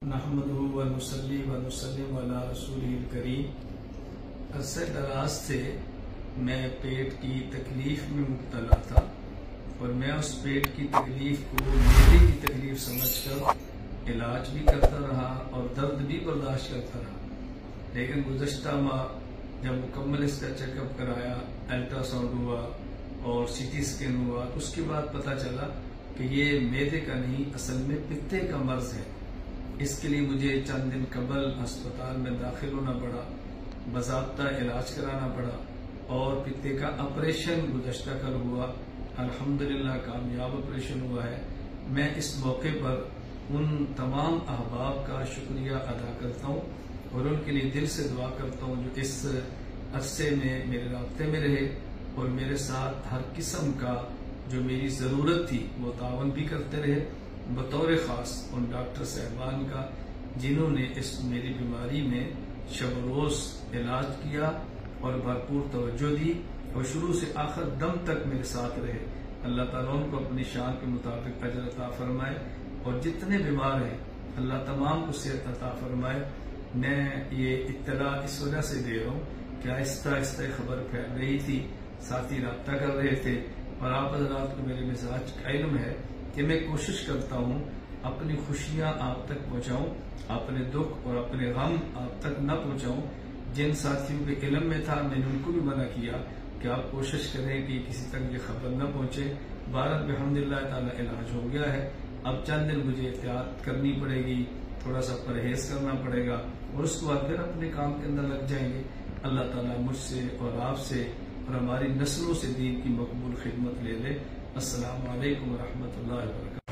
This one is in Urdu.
نحمدہ و نصلی و نسلم علی رسولہ الکریم۔ عرصہ دراز سے میں پیٹ کی تکلیف میں مبتلا تھا اور میں اس پیٹ کی تکلیف کو معدے کی تکلیف سمجھ کر علاج بھی کرتا رہا اور درد بھی برداشت کرتا رہا، لیکن گزشتہ ماہ جب مکمل اس کا چیک اپ کرایا، الٹرا ساؤنڈ ہوا اور سی ٹی اسکین ہوا، اس کے بعد پتہ چلا کہ یہ معدے کا نہیں، اصل میں پتے کا مرض ہے۔ اس کے لیے مجھے چند دن قبل ہسپتال میں داخل ہونا پڑا، باضابطہ علاج کرانا پڑا اور پتے کا آپریشن گزشتہ کل ہوا۔ الحمدللہ کامیاب آپریشن ہوا ہے۔ میں اس موقع پر ان تمام احباب کا شکریہ ادا کرتا ہوں اور ان کے لیے دل سے دعا کرتا ہوں جو اس عرصے میں میرے رابطے میں رہے اور میرے ساتھ ہر قسم کا جو میری ضرورت تھی وہ تعاون بھی کرتے رہے، بطور خاص ان ڈاکٹر صاحبان کا جنہوں نے اس میری بیماری میں شب و روز علاج کیا اور بھرپور توجہ دی اور شروع سے آخر دم تک میرے ساتھ رہے۔ اللہ تعالیٰ ان کو اپنی شان کے مطابق اجر عطا فرمائے اور جتنے بیمار ہیں اللہ تمام کو صحت عطا فرمائے۔ میں یہ اطلاع اس وجہ سے دے رہا ہوں کہ آہستہ آہستہ خبر پھیل رہی تھی، ساتھی رابطہ کر رہے تھے اور آپ حضرات کو میرے مزاج کا علم ہے کہ میں کوشش کرتا ہوں اپنی خوشیاں آپ تک پہنچاؤں، اپنے دکھ اور اپنے غم آپ تک نہ پہنچاؤں۔ جن ساتھیوں کے علم میں تھا میں نے ان کو بھی منع کیا کہ آپ کوشش کریں کہ کسی تک یہ خبر نہ پہنچے۔ بہرحال بحمدللہ تعالی علاج ہو گیا ہے۔ اب چند دن مجھے احتیاط کرنی پڑے گی، تھوڑا سا پرہیز کرنا پڑے گا اور اس کے بعد پھر اپنے کام کے اندر لگ جائیں گے۔ اللہ تعالیٰ مجھ سے اور آپ سے اور ہماری نسلوں سے دین کی مقبول خدمت لے لے۔ السلام علیکم ورحمۃ اللہ وبرکاتہ۔